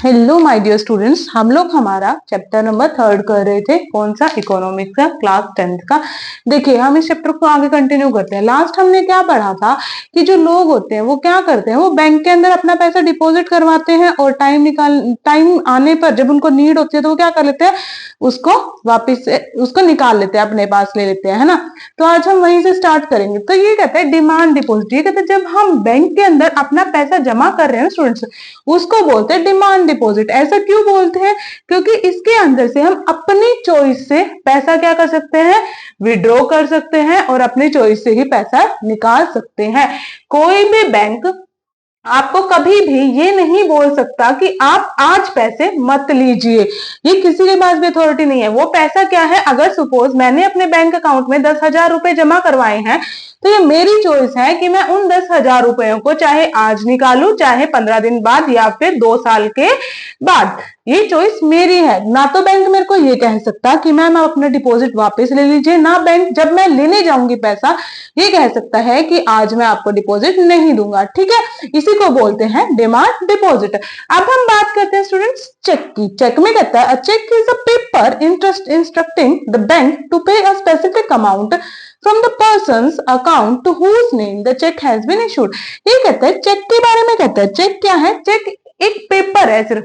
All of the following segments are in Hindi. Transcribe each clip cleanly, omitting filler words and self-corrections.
हेलो माय डियर स्टूडेंट्स, हम लोग हमारा चैप्टर नंबर 3 कर रहे थे। कौन सा? इकोनॉमिक्स का, क्लास 10th का। देखिए, हम इस चैप्टर को आगे कंटिन्यू करते हैं। लास्ट हमने क्या पढ़ा था कि जो लोग होते हैं वो क्या करते हैं, वो बैंक के अंदर अपना पैसा डिपॉजिट करवाते हैं और टाइम आने पर जब उनको नीड होती है तो वो क्या कर लेते हैं, उसको वापिस से उसको निकाल लेते हैं, अपने पास ले लेते हैं, है ना। तो आज हम वहीं से स्टार्ट करेंगे। तो ये कहते हैं डिमांड डिपॉजिट। ये कहते हैं जब हम बैंक के अंदर अपना पैसा जमा कर रहे हैं स्टूडेंट्स, उसको बोलते हैं डिमांड डिपॉजिट। ऐसा क्यों बोलते हैं? क्योंकि इसके अंदर से हम अपनी चॉइस से पैसा क्या कर सकते हैं, विड्रॉ कर सकते हैं और अपनी चॉइस से ही पैसा निकाल सकते हैं। कोई भी बैंक आपको कभी भी ये नहीं बोल सकता कि आप आज पैसे मत लीजिए। ये किसी के पास भी अथॉरिटी नहीं है। वो पैसा क्या है, अगर सपोज मैंने अपने बैंक अकाउंट में 10,000 रुपए जमा करवाए हैं तो ये मेरी चॉइस है कि मैं उन 10,000 रुपयों को चाहे आज निकालूं, चाहे 15 दिन बाद या फिर 2 साल के बाद। ये चॉइस मेरी है। ना तो बैंक मेरे को ये कह सकता कि मैम आप अपना डिपॉजिट वापस ले लीजिए, ना बैंक जब मैं लेने जाऊंगी पैसा ये कह सकता है कि आज मैं आपको डिपॉजिट नहीं दूंगा। ठीक है, इसी को बोलते हैं डिमांड डिपॉजिट। अब हम बात करते हैं स्टूडेंट्स चेक की। चेक में कहता है cheque is a paper instructing the bank to pay a specific amount from the person's account to whose name the check has been issued। ये कहता है चेक के बारे में। कहता है चेक क्या है, चेक एक पेपर है। सिर्फ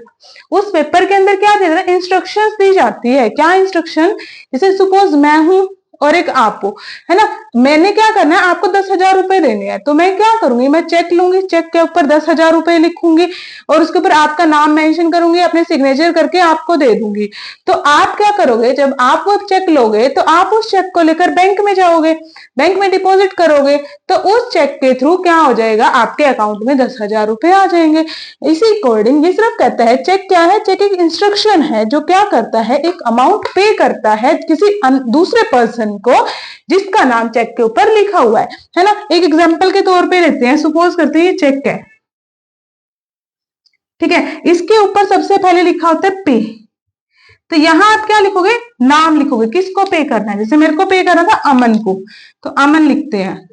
उस पेपर के अंदर क्या दे रहा है, इंस्ट्रक्शंस दी जाती है। क्या इंस्ट्रक्शन? जैसे सपोज मैं हूं और एक आप हो, है ना। मैंने क्या करना है, आपको 10,000 रुपए देने हैं, तो मैं क्या करूंगी, मैं चेक लूंगी, चेक के ऊपर 10,000 रुपए लिखूंगी और उसके ऊपर आपका नाम मेंशन करूंगी, अपने सिग्नेचर करके आपको दे दूंगी। तो आप क्या करोगे, जब आप वो चेक लोगे तो आप उस चेक को लेकर बैंक में जाओगे, बैंक में डिपॉजिट करोगे, तो उस चेक के थ्रू क्या हो जाएगा, आपके अकाउंट में 10,000 रुपए आ जाएंगे। इसी अकॉर्डिंग ये सिर्फ कहता है चेक क्या है, चेक एक इंस्ट्रक्शन है जो क्या करता है, एक अमाउंट पे करता है किसी दूसरे पर्सन को जिसका नाम चेक के ऊपर लिखा हुआ है ना। एक एग्जांपल के तौर पे लेते हैं, सपोज करते हैं ये चेक है, ठीक है। इसके ऊपर सबसे पहले लिखा होता है पे। तो यहां आप क्या लिखोगे, नाम लिखोगे, किसको पे करना है। जैसे मेरे को पे करना था अमन को, तो अमन लिखते हैं।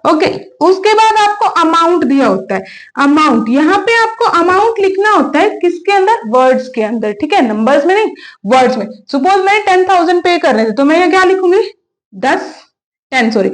ओके, उसके बाद आपको अमाउंट दिया होता है। अमाउंट, यहाँ पे आपको अमाउंट लिखना होता है किसके अंदर, वर्ड्स के अंदर, ठीक है, नंबर्स में नहीं, वर्ड्स में। सपोज मैंने 10,000 पे करने थे तो मैं क्या लिखूंगी, 10,000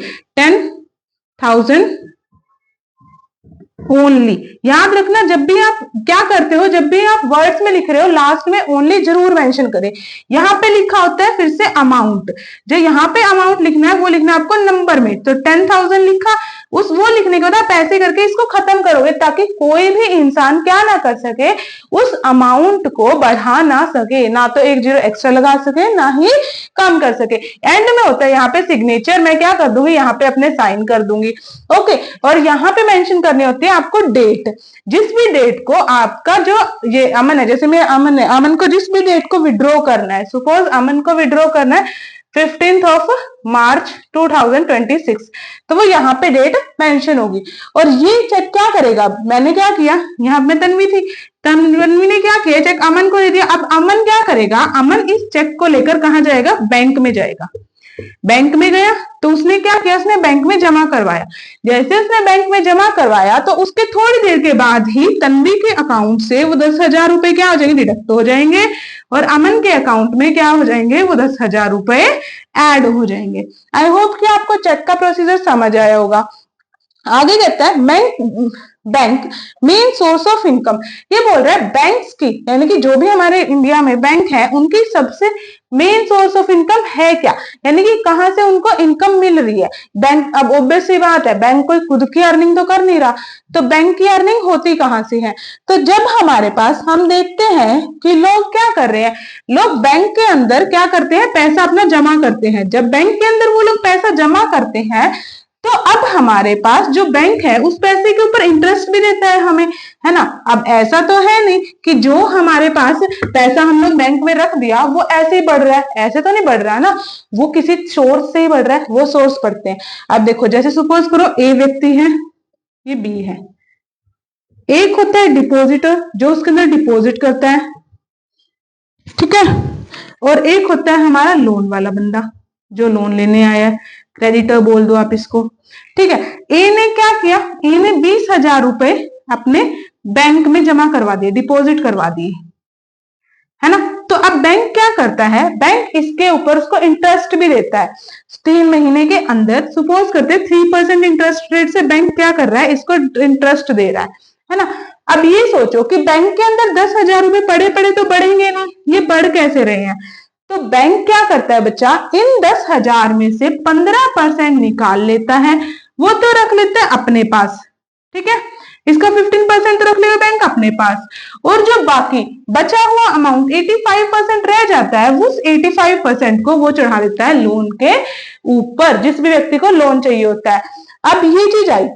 ओनली। याद रखना, जब भी आप क्या करते हो, जब भी आप वर्ड्स में लिख रहे हो लास्ट में ओनली जरूर मेंशन करें। यहाँ पे लिखा होता है फिर से अमाउंट, जो यहाँ पे अमाउंट लिखना है वो लिखना है आपको नंबर में। तो 10,000 लिखा, उस वो लिखने के बाद पैसे करके इसको खत्म करोगे ताकि कोई भी इंसान क्या ना कर सके, उस अमाउंट को बढ़ा ना सके, ना तो एक जीरो एक्स्ट्रा लगा सके ना ही कम कर सके। एंड में होता है यहाँ पे सिग्नेचर, मैं क्या कर दूंगी, यहाँ पे अपने साइन कर दूंगी। ओके, और यहाँ पे मेंशन करनी होती है आपको डेट। जिस भी डेट को आपका जो ये अमन है, जैसे मैं अमन है, अमन को जिस भी डेट को विड्रॉ करना है, सपोज अमन को विड्रॉ करना है 15 मार्च 2026, तो वो यहाँ पे डेट मेंशन होगी। और ये चेक क्या करेगा, मैंने क्या किया, यहाँ पे तन्वी थी, तन्वी ने क्या किया, चेक अमन को दे दिया। अब अमन क्या करेगा, अमन इस चेक को लेकर कहाँ जाएगा, बैंक में जाएगा। बैंक में गया तो उसने क्या किया, उसने बैंक में जमा करवाया। जैसे उसने बैंक में जमा करवाया तो उसके थोड़ी देर के बाद ही तन्वी के अकाउंट से वो 10,000 रुपए क्या हो जाएंगे, डिडक्ट हो जाएंगे और अमन के अकाउंट में क्या हो जाएंगे, वो 10,000 रुपए ऐड हो जाएंगे। आई होप कि आपको चेक का प्रोसीजर समझ आया होगा। आगे कहता है bank main source of income. ये बोल रहा है बैंक्स की, यानी कि जो भी हमारे इंडिया में बैंक है उनकी सबसे मेन सोर्स ऑफ इनकम है क्या, यानी कि कहां से उनको इनकम मिल रही है। बैंक, अब ऑब्वियस सी बात है, बैंक कोई खुद की अर्निंग तो कर नहीं रहा, तो बैंक की अर्निंग होती कहां से है। तो जब हमारे पास हम देखते हैं कि लोग क्या कर रहे हैं, लोग बैंक के अंदर क्या करते हैं, पैसा अपना जमा करते हैं। जब बैंक के अंदर वो लोग पैसा जमा करते हैं तो अब हमारे पास जो बैंक है उस पैसे के ऊपर इंटरेस्ट भी देता है हमें, है ना। अब ऐसा तो है नहीं कि जो हमारे पास पैसा हम लोग बैंक में रख दिया वो ऐसे ही बढ़ रहा है, ऐसे तो नहीं बढ़ रहा है ना, वो किसी सोर्स से ही बढ़ रहा है, वो सोर्स पढ़ते हैं। अब देखो, जैसे सपोज करो ए व्यक्ति है, ये बी है। एक होता है डिपॉजिटर जो उसके अंदर डिपॉजिट करता है, ठीक है, और एक होता है हमारा लोन वाला बंदा जो लोन लेने आया है, क्रेडिटर बोल दो आप इसको, ठीक है। ए ने क्या किया, ए ने 20,000 रुपए अपने बैंक में जमा करवा दिए, डिपॉजिट करवा दिए, है ना। तो अब बैंक क्या करता है, बैंक इसके ऊपर उसको इंटरेस्ट भी देता है 3 महीने के अंदर। सपोज करते हैं 3% इंटरेस्ट रेट से बैंक क्या कर रहा है, इसको इंटरेस्ट दे रहा है ना। अब ये सोचो कि बैंक के अंदर 10,000 रुपए पड़े पड़े तो बढ़ेंगे ना, ये बढ़ कैसे रहे हैं। तो बैंक क्या करता है बच्चा, इन 10,000 में से 15% निकाल लेता है, वो तो रख लेता है अपने पास, ठीक है। इसका 15% रख लेगा बैंक अपने पास, और जो बाकी बचा हुआ अमाउंट 85% रह जाता है, उस 85% को वो चढ़ा देता है लोन के ऊपर, जिस भी व्यक्ति को लोन चाहिए होता है। अब ये चीज आई,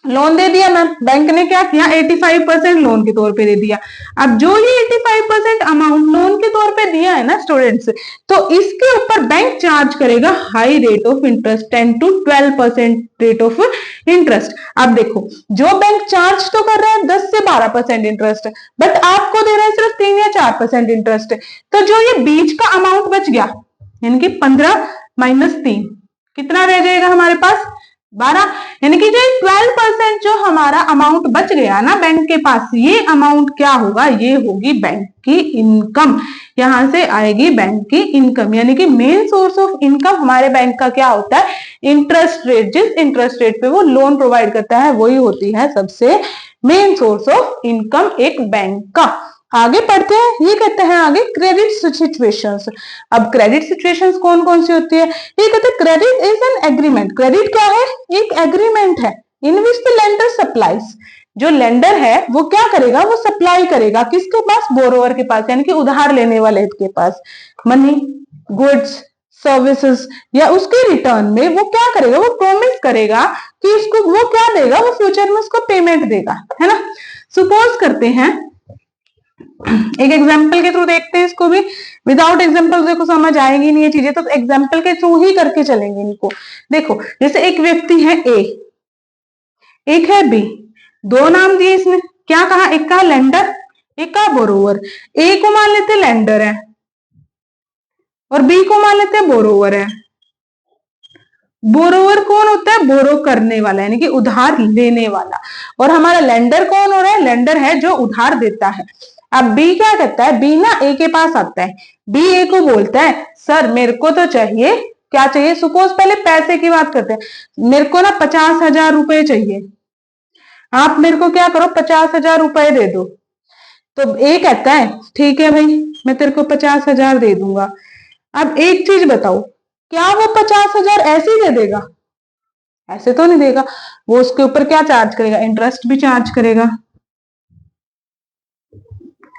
लोन दे दिया मैम, बैंक ने क्या किया, 85% लोन के तौर पे दे दिया। अब जो ये 85% अमाउंट लोन के तौर पे दिया है ना स्टूडेंट्स, तो इसके ऊपर बैंक चार्ज करेगा high rate of interest, 10 to 12% rate of interest. अब देखो, जो बैंक चार्ज तो कर रहा है 10 से 12% इंटरेस्ट, बट आपको दे रहा है सिर्फ 3 या 4% इंटरेस्ट। तो जो ये बीच का अमाउंट बच गया, यानी कि 15 - 3 कितना रह जाएगा हमारे पास, 12। यानी कि जो 12% जो हमारा अमाउंट बच गया ना बैंक के पास, ये अमाउंट क्या होगा, ये होगी बैंक की इनकम। यहां से आएगी बैंक की इनकम, यानी कि मेन सोर्स ऑफ इनकम हमारे बैंक का क्या होता है, इंटरेस्ट रेट। जिस इंटरेस्ट रेट पे वो लोन प्रोवाइड करता है, वही होती है सबसे मेन सोर्स ऑफ इनकम एक बैंक का। आगे पढ़ते हैं, ये कहते हैं आगे क्रेडिट सिचुएशंस। अब क्रेडिट सिचुएशंस कौन कौन सी होती है, ये कहते हैं credit is an agreement. Credit क्या है, एक एग्रीमेंट है, इन विच द लेंडर सप्लाईज। जो लेंडर है वो क्या करेगा, वो सप्लाई करेगा किसके पास, बोरोवर के पास, यानी कि उधार लेने वाले के पास, मनी, गुड्स, सर्विसेज, या उसके रिटर्न में वो क्या करेगा, वो प्रॉमिस करेगा कि उसको वो क्या देगा, वो फ्यूचर में उसको पेमेंट देगा, है ना। सपोज करते हैं, एक एग्जाम्पल के थ्रू देखते हैं इसको भी। विदाउट एग्जाम्पल देखो समझ आएगी नहीं ये चीजें, तो एग्जाम्पल के थ्रू ही करके चलेंगे इनको। देखो, जैसे एक व्यक्ति है ए, एक है बी, दो नाम दिए इसने, क्या कहा, एक का लेंडर, एक का बोरोवर। ए को मान लेते लेंडर है और बी को मान लेते बोरोवर है। बोरोवर कौन होता है, बोरो करने वाला, यानी कि उधार लेने वाला। और हमारा लेंडर कौन हो रहा है, लेंडर है जो उधार देता है। अब बी क्या करता है, बी ना ए के पास आता है, बी ए को बोलता है सर मेरे को तो चाहिए, क्या चाहिए, सपोज पहले पैसे की बात करते हैं, मेरे को ना 50,000 रुपए चाहिए, आप मेरे को क्या करो 50,000 रुपए दे दो। तो ए कहता है ठीक है भाई, मैं तेरे को 50,000 दे दूंगा। अब एक चीज बताओ, क्या वो 50,000 ऐसे ही दे देगा, ऐसे तो नहीं देगा, वो उसके ऊपर क्या चार्ज करेगा, इंटरेस्ट भी चार्ज करेगा,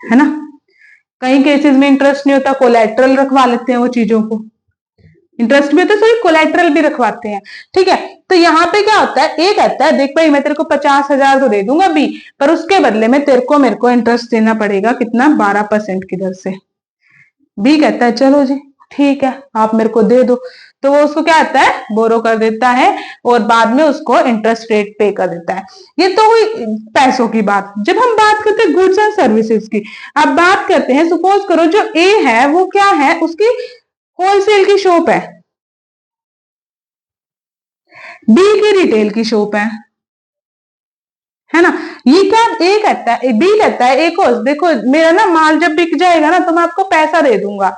है ना। कई केसेस में इंटरेस्ट नहीं होता, कोलैटरल रखवा लेते हैं वो चीजों को, इंटरेस्ट भी होता है सॉरी कोलैटरल भी रखवाते हैं, ठीक है। तो यहाँ पे क्या होता है, ए कहता है देख भाई मैं तेरे को 50,000 तो दे दूंगा बी, पर उसके बदले में तेरे को मेरे को इंटरेस्ट देना पड़ेगा कितना, 12% की दर से। बी कहता है चलो जी ठीक है आप मेरे को दे दो, तो वो उसको क्या आता है, बोरो कर देता है और बाद में उसको इंटरेस्ट रेट पे कर देता है। ये तो हुई पैसों की बात। जब हम बात करते हैं गुड्स एंड सर्विसेज की, अब बात करते हैं, सपोज करो जो ए है वो क्या है, उसकी होलसेल की शॉप बी की रिटेल की शॉप है ना। ये क्या, ए कहता है, बी कहता है ए को देखो मेरा ना माल जब बिक जाएगा ना तो मैं आपको पैसा दे दूंगा।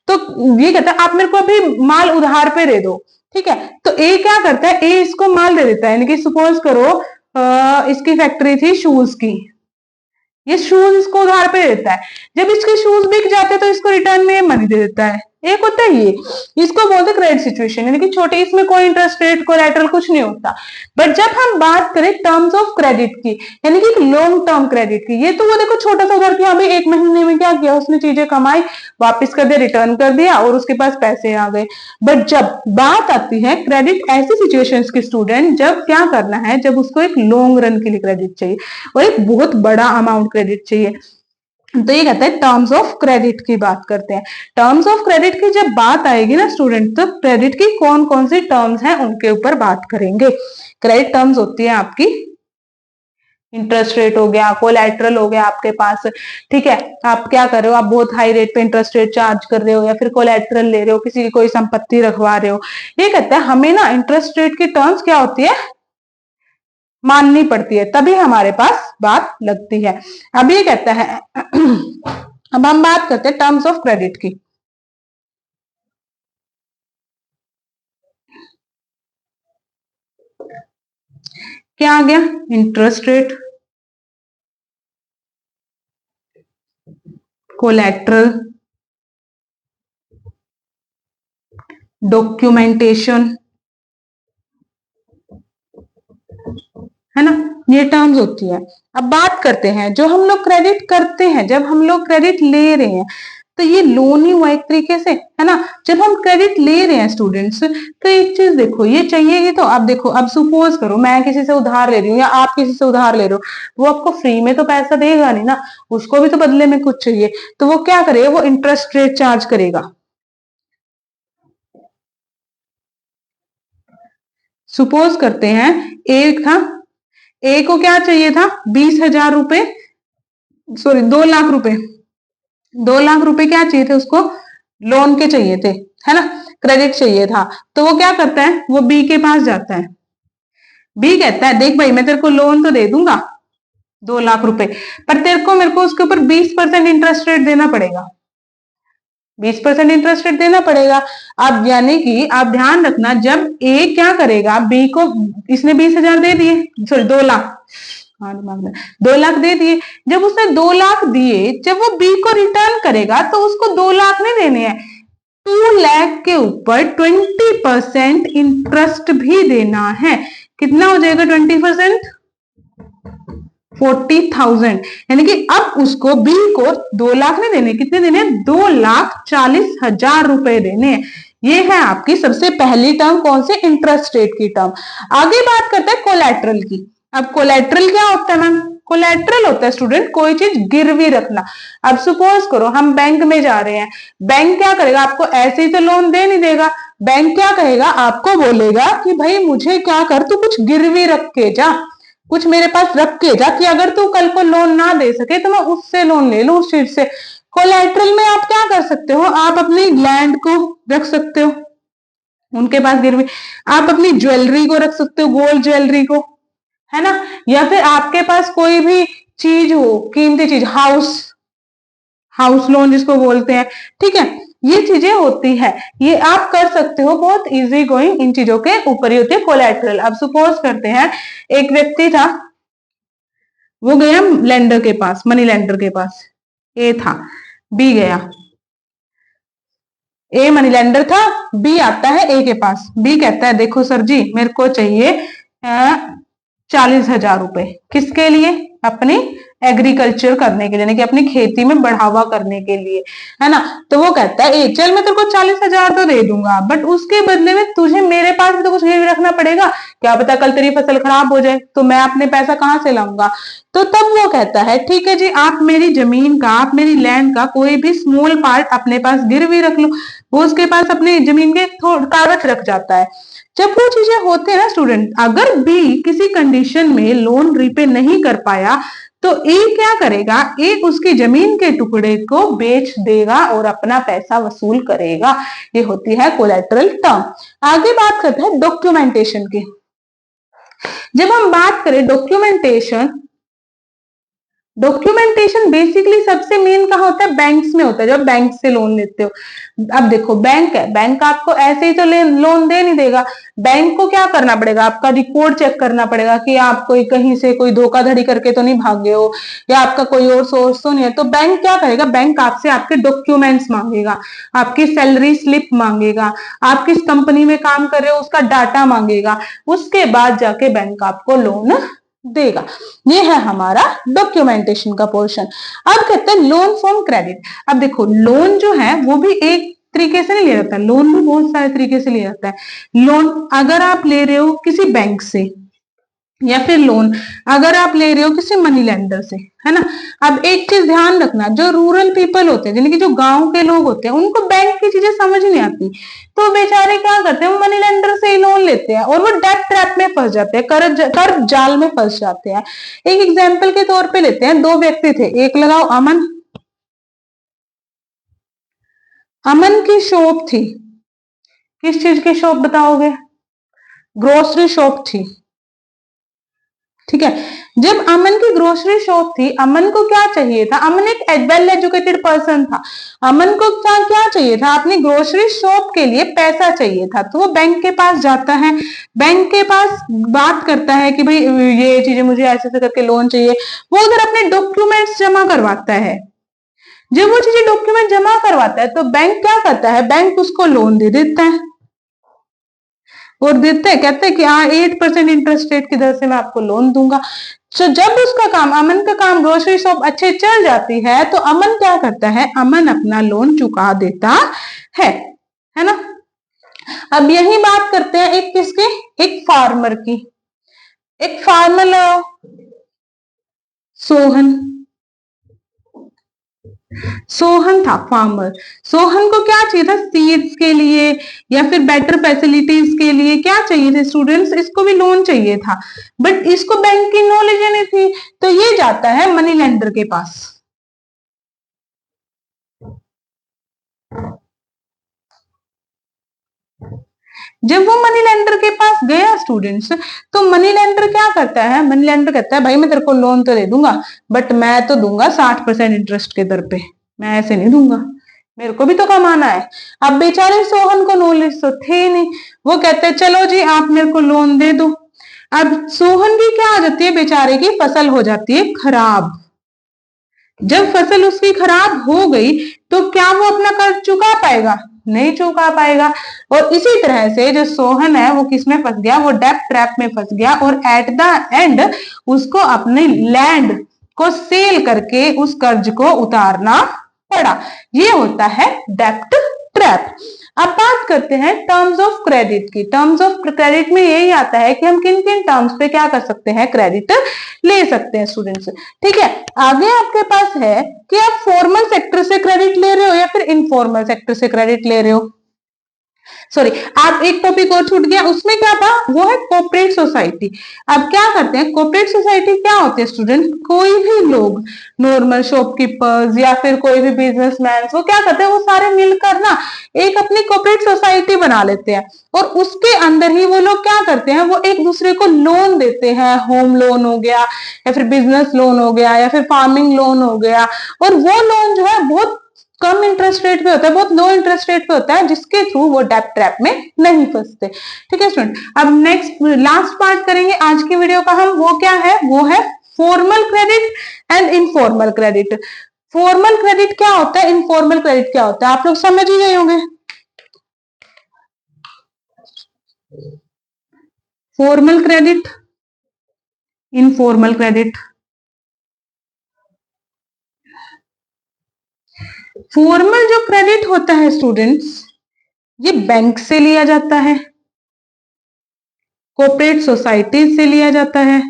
तो ये कहता है आप मेरे को अभी माल उधार पे दे दो, ठीक है। तो ए क्या करता है, ए इसको माल दे देता है, यानी कि सपोज करो इसकी फैक्ट्री थी शूज की, ये शूज इसको उधार पे देता है। जब इसके शूज बिक जाते हैं तो इसको रिटर्न में मनी दे देता है। एक होता है ये, इसको बोलते हैं क्रेडिट सिचुएशन, यानी कि छोटी, इसमें कोई इंटरेस्ट रेट कोलैटरल कुछ नहीं होता। बट जब हम बात करें टर्म्स ऑफ क्रेडिट की, यानी कि लॉन्ग टर्म क्रेडिट की, ये तो वो देखो छोटा सा उधार किया, भाई 1 महीने में क्या किया उसने, चीजें कमाई, वापस कर दिया, रिटर्न कर दिया और उसके पास पैसे आ गए। बट जब बात आती है क्रेडिट ऐसी सिचुएशंस की स्टूडेंट, जब क्या करना है, जब उसको एक लॉन्ग रन के लिए क्रेडिट चाहिए और एक बहुत बड़ा अमाउंट क्रेडिट चाहिए, तो ये कहता है टर्म्स ऑफ क्रेडिट की बात करते हैं। टर्म्स ऑफ क्रेडिट की जब बात आएगी ना स्टूडेंट, तो क्रेडिट की कौन कौन सी टर्म्स हैं उनके ऊपर बात करेंगे। क्रेडिट टर्म्स होती है आपकी, इंटरेस्ट रेट हो गया, कोलैटरल हो गया आपके पास, ठीक है, आप क्या कर रहे हो, आप बहुत हाई रेट पे इंटरेस्ट रेट चार्ज कर रहे हो या फिर कोलैटरल ले रहे हो, किसी की कोई संपत्ति रखवा रहे हो। ये कहता है हमें ना इंटरेस्ट रेट की टर्म्स क्या होती है, माननी पड़ती है, तभी हमारे पास बात लगती है। अब ये कहता है अब हम बात करते हैं टर्म्स ऑफ क्रेडिट की। क्या आ गया? इंटरेस्ट रेट, कोलैटरल, डॉक्यूमेंटेशन, है ना, ये टर्म्स होती है। अब बात करते हैं जो हम लोग क्रेडिट करते हैं, जब हम लोग क्रेडिट ले रहे हैं तो ये लोन ही हुआ एक तरीके से, है ना। जब हम क्रेडिट ले रहे हैं स्टूडेंट्स, तो एक चीज देखो, ये चाहिएगी तो अब देखो, अब सपोज करो मैं किसी से उधार ले रही हूँ या आप किसी से उधार ले रहे हो, वो आपको फ्री में तो पैसा देगा नहीं ना, उसको भी तो बदले में कुछ चाहिए, तो वो क्या करेगा, वो इंटरेस्ट रेट चार्ज करेगा। सपोज करते हैं एक था, ए को क्या चाहिए था, 20,000 रुपए, सॉरी 2 लाख रुपए, 2 लाख रुपए क्या चाहिए थे उसको, लोन के चाहिए थे, है ना, क्रेडिट चाहिए था। तो वो क्या करता है, वो बी के पास जाता है, बी कहता है देख भाई मैं तेरे को लोन तो दे दूंगा 2 लाख रुपए, पर तेरे को मेरे को उसके ऊपर 20% इंटरेस्ट रेट देना पड़ेगा, 20% इंटरेस्ट रेट देना पड़ेगा। अब यानी कि आप ध्यान रखना, जब ए क्या करेगा, बी को, इसने 20,000 दे दिए, सॉरी 2 लाख, हाँ दिमाग में, 2 लाख दे दिए। जब उसने 2 लाख दिए, जब वो बी को रिटर्न करेगा तो उसको 2 लाख नहीं देने हैं, 2 लाख के ऊपर 20% इंटरेस्ट भी देना है। कितना हो जाएगा 20%? 40,000। यानी कि अब उसको बी को 2 लाख नहीं देने, कितने देने? 2,40,000 रुपए देने। ये है आपकी सबसे पहली टर्म, कौन से? इंटरेस्ट रेट की टर्म। आगे बात करते हैं कोलैटरल की। अब कोलैटरल क्या होता है मैम? कोलैटरल होता है स्टूडेंट कोई चीज गिरवी रखना। अब सपोज करो हम बैंक में जा रहे हैं, बैंक क्या करेगा, आपको ऐसे ही तो लोन दे नहीं देगा, बैंक क्या कहेगा, आपको बोलेगा कि भाई मुझे क्या कर, तू कुछ गिरवी रख के जा, कुछ मेरे पास रख के जा, कि अगर तू कल को लोन ना दे सके तो मैं उससे लोन ले लूं, उस चीज से। कोलैटरल में आप क्या कर सकते हो, आप अपनी लैंड को रख सकते हो उनके पास गिरवी, आप अपनी ज्वेलरी को रख सकते हो, गोल्ड ज्वेलरी को, है ना, या फिर आपके पास कोई भी चीज हो, कीमती चीज, हाउस, हाउस लोन जिसको बोलते हैं, ठीक है, ये चीजें होती है, ये आप कर सकते हो, बहुत इजी गोइंग इन चीजों के ऊपर ही होती है कोलैटरल। अब सपोज करते हैं एक व्यक्ति था, वो गया लेंडर के पास, मनी लेंडर के पास, ए था, बी गया, ए मनी लेंडर था, बी आता है ए के पास, बी कहता है देखो सर जी मेरे को चाहिए 40,000 रुपए, किसके लिए? अपनी एग्रीकल्चर करने के लिए, यानी कि अपनी खेती में बढ़ावा करने के लिए, है ना। तो वो कहता है ए चल मैं तेरे को 40,000 तो दे दूंगा, बट उसके बदले में तुझे मेरे पास भी तो कुछ गिरवी रखना पड़ेगा, क्या पता कल तेरी फसल खराब हो जाए तो मैं अपने पैसा कहां से लाऊंगा। तो तब वो कहता है ठीक है जी, आप मेरी जमीन का, आप मेरी लैंड का कोई भी स्मॉल पार्ट अपने पास गिरवी रख लो। वो उसके पास अपनी जमीन के कागज रख जाता है। जब वो चीजें होते हैं ना स्टूडेंट, अगर बी किसी कंडीशन में लोन रीपे नहीं कर पाया तो ए क्या करेगा, ए उसकी जमीन के टुकड़े को बेच देगा और अपना पैसा वसूल करेगा। ये होती है कोलैटरल टर्म। आगे बात करते हैं डॉक्यूमेंटेशन की। जब हम बात करें डॉक्यूमेंटेशन, डॉक्यूमेंटेशन बेसिकली सबसे मेन कहाँ होता है? बैंक्स में होता है, जब बैंक से लोन लेते हो। अब देखो बैंक है, बैंक आपको ऐसे ही तो लोन दे नहीं देगा, बैंक को क्या करना पड़ेगा, आपका रिकॉर्ड चेक करना पड़ेगा कि आप कोई कहीं से कोई धोखाधड़ी करके तो नहीं भागे हो, या आपका कोई और सोर्स तो नहीं है। तो बैंक क्या करेगा, बैंक आपसे आपके डॉक्यूमेंट्स मांगेगा, आपकी सैलरी स्लिप मांगेगा, आप किस कंपनी में काम कर रहे हो उसका डाटा मांगेगा, उसके बाद जाके बैंक आपको लोन देगा। ये है हमारा डॉक्यूमेंटेशन का पोर्शन। अब कहते हैं लोन फ्रॉम क्रेडिट। अब देखो लोन जो है वो भी एक तरीके से नहीं लिया जाता, लोन भी बहुत सारे तरीके से लिया जाता है। लोन अगर आप ले रहे हो किसी बैंक से, या फिर लोन अगर आप ले रहे हो किसी मनी लेंडर से, है ना। अब एक चीज ध्यान रखना, जो रूरल पीपल होते हैं, यानी कि जो गांव के लोग होते हैं, उनको बैंक की चीजें समझ नहीं आती, तो बेचारे क्या करते हैं, वो मनी लेंडर से ही लोन लेते हैं और वो डेट ट्रैप में फंस जाते हैं, कर्ज जाल में फंस जाते हैं। एक एग्जाम्पल के तौर पे लेते हैं, 2 व्यक्ति थे, एक लगाओ अमन, अमन की शॉप थी, किस चीज की शॉप बताओगे? ग्रोसरी शॉप थी, ठीक है। जब अमन की ग्रोसरी शॉप थी, अमन को क्या चाहिए था? अमन एक वेल एजुकेटेड पर्सन था। अमन को क्या चाहिए था? अपनी ग्रोसरी शॉप के लिए पैसा चाहिए था, तो वो बैंक के पास जाता है, बैंक के पास बात करता है कि भाई ये चीजें मुझे ऐसे ऐसे करके लोन चाहिए। वो उधर अपने डॉक्यूमेंट्स जमा करवाता है। जब वो चीजें डॉक्यूमेंट जमा करवाता है तो बैंक क्या करता है? बैंक उसको लोन दे देता है और देते हैं, कहते हैं कि हाँ 8% इंटरेस्ट रेट की दर से मैं आपको लोन दूंगा। तो जब उसका काम, अमन का काम, ग्रोसरी शॉप अच्छे चल जाती है तो अमन क्या करता है? अमन अपना लोन चुका देता है ना। अब यही बात करते हैं एक किसकी? एक फार्मर की। एक फार्मर सोहन। सोहन था फार्मर। सोहन को क्या चाहिए था? सीड्स के लिए या फिर बेटर फैसिलिटीज के लिए क्या चाहिए थे स्टूडेंट्स? इसको भी लोन चाहिए था, बट इसको बैंक की नॉलेज नहीं थी, तो ये जाता है मनी लेंडर के पास। जब वो मनी लेंडर के पास गया स्टूडेंट्स, तो मनी लेंडर क्या करता है? मनी लेंडर कहता है भाई मैं तेरे को लोन तो दे दूंगा, बट मैं तो दूंगा 60% इंटरेस्ट के दर पे, मैं ऐसे नहीं दूंगा, मेरे को भी तो कमाना है। अब बेचारे सोहन को नॉलेज तो थे नहीं, वो कहते हैं चलो जी आप मेरे को लोन दे दो। अब सोहन की क्या हो जाती है? बेचारे की फसल हो जाती है खराब। जब फसल उसकी खराब हो गई तो क्या वो अपना कर्ज चुका पाएगा? नहीं चुका पाएगा। और इसी तरह से जो सोहन है वो किसमें फंस गया? वो डेब्ट ट्रैप में फंस गया और एट द एंड उसको अपने लैंड को सेल करके उस कर्ज को उतारना पड़ा। ये होता है डेब्ट ट्रैप। अब बात करते हैं टर्म्स ऑफ क्रेडिट की। टर्म्स ऑफ क्रेडिट में यही आता है कि हम किन किन टर्म्स पे क्या कर सकते हैं? क्रेडिट ले सकते हैं स्टूडेंट्स। ठीक है, आगे आपके पास है कि आप फॉर्मल सेक्टर से क्रेडिट ले रहे हो या फिर इनफॉर्मल सेक्टर से क्रेडिट ले रहे हो। सॉरी, आप एक टॉपिक और छूट गया, उसमें क्या था? वो है कोऑपरेट सोसाइटी। अब क्या करते हैं? कोऑपरेट सोसाइटी क्या होती है स्टूडेंट? कोई भी लोग, नॉर्मल शॉपकीपर्स या फिर कोई भी बिजनेसमैन, वो क्या करते हैं? वो सारे मिलकर ना एक अपनी कोऑपरेट सोसाइटी बना लेते हैं और उसके अंदर ही वो लोग क्या करते हैं? वो एक दूसरे को लोन देते हैं। होम लोन हो गया या फिर बिजनेस लोन हो गया या फिर फार्मिंग लोन हो गया, और वो लोन जो है बहुत कम इंटरेस्ट रेट पे होता है, बहुत लो इंटरेस्ट रेट पे होता है, जिसके थ्रू वो डेब्ट ट्रैप में नहीं फंसते। ठीक है स्टूडेंट, अब नेक्स्ट लास्ट पार्ट करेंगे आज की वीडियो का हम। वो क्या है? वो है formal credit and informal credit. Formal credit क्या होता है? इनफॉर्मल क्रेडिट क्या होता है? आप लोग समझ ही गए होंगे। Formal credit, informal credit. Formal जो क्रेडिट होता है स्टूडेंट्स, ये बैंक से लिया जाता है, कोऑपरेट सोसाइटी से लिया जाता है।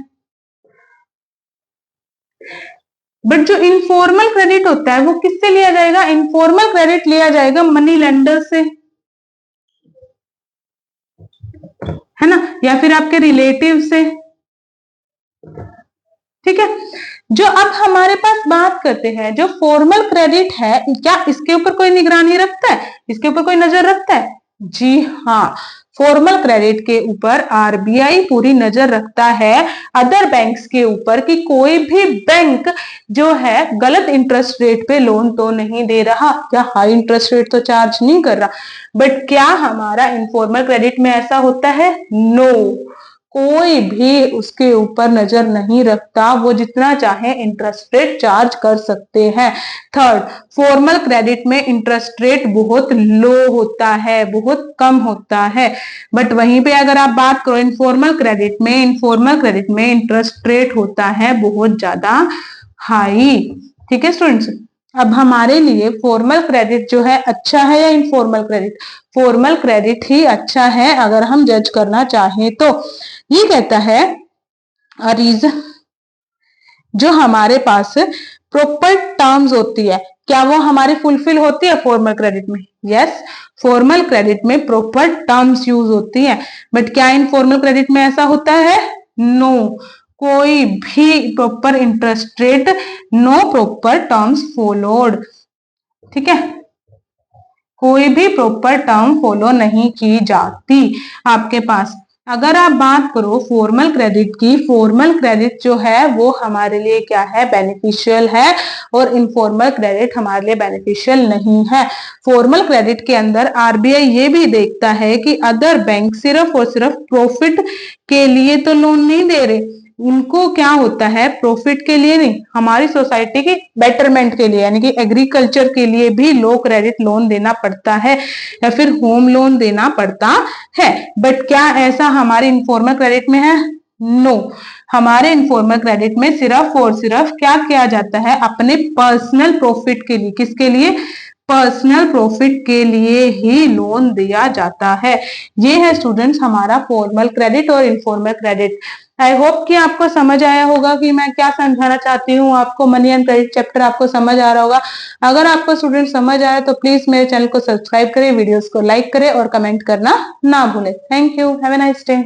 बट जो इनफॉर्मल क्रेडिट होता है वो किससे लिया जाएगा? इनफॉर्मल क्रेडिट लिया जाएगा मनी लेंडर से, है ना, या फिर आपके रिलेटिव से। ठीक है, जो अब हमारे पास बात करते हैं, जो फॉर्मल क्रेडिट है, क्या इसके ऊपर कोई निगरानी रखता है? इसके ऊपर कोई नजर रखता है? जी हाँ, फॉर्मल क्रेडिट के ऊपर आरबीआई पूरी नजर रखता है अदर बैंक्स के ऊपर कि कोई भी बैंक जो है गलत इंटरेस्ट रेट पे लोन तो नहीं दे रहा, क्या हाई इंटरेस्ट रेट तो चार्ज नहीं कर रहा। बट क्या हमारा इनफॉर्मल क्रेडिट में ऐसा होता है? नो, कोई भी उसके ऊपर नजर नहीं रखता, वो जितना चाहे इंटरेस्ट रेट चार्ज कर सकते हैं। थर्ड, फॉर्मल क्रेडिट में इंटरेस्ट रेट बहुत लो होता है, बहुत कम होता है। बट वहीं पे अगर आप बात करो इनफॉर्मल क्रेडिट में, इनफॉर्मल क्रेडिट में इंटरेस्ट रेट होता है बहुत ज्यादा हाई। ठीक है स्टूडेंट्स, अब हमारे लिए फॉर्मल क्रेडिट जो है अच्छा है या इनफॉर्मल क्रेडिट? फॉर्मल क्रेडिट ही अच्छा है अगर हम जज करना चाहें तो। ये कहता है रीजन, जो हमारे पास प्रॉपर टर्म्स होती है, क्या वो हमारी फुलफिल होती है फॉर्मल क्रेडिट में? यस, फॉर्मल क्रेडिट में प्रॉपर टर्म्स यूज होती है। बट क्या इनफॉर्मल क्रेडिट में ऐसा होता है? नो, कोई भी proper interest rate, no proper terms followed. ठीक है, कोई भी प्रॉपर टर्म फॉलो नहीं की जाती आपके पास। अगर आप बात करो फॉर्मल क्रेडिट की, फॉर्मल क्रेडिट जो है वो हमारे लिए क्या है, बेनिफिशियल है, और इनफॉर्मल क्रेडिट हमारे लिए बेनिफिशियल नहीं है। फॉर्मल क्रेडिट के अंदर आरबीआई ये भी देखता है कि अदर बैंक सिर्फ और सिर्फ प्रॉफिट के लिए तो लोन नहीं दे रहे, उनको क्या होता है, प्रॉफिट के लिए नहीं, हमारी सोसाइटी की बेटरमेंट के लिए, यानी कि एग्रीकल्चर के लिए भी लो क्रेडिट लोन देना पड़ता है या फिर होम लोन देना पड़ता है। बट क्या ऐसा हमारे इनफॉर्मल क्रेडिट में है? नो, हमारे इनफॉर्मल क्रेडिट में सिर्फ और सिर्फ क्या किया जाता है, अपने पर्सनल प्रॉफिट के लिए, किसके लिए, पर्सनल प्रॉफिट के लिए ही लोन दिया जाता है। ये है स्टूडेंट्स हमारा फॉर्मल क्रेडिट और इनफॉर्मल क्रेडिट। आई होप कि आपको समझ आया होगा कि मैं क्या समझाना चाहती हूँ, आपको मनी एंड क्रेडिट चैप्टर आपको समझ आ रहा होगा। अगर आपको स्टूडेंट समझ आया तो प्लीज मेरे चैनल को सब्सक्राइब करें, वीडियोस को लाइक करें और कमेंट करना ना भूलें। Thank you, have a nice day.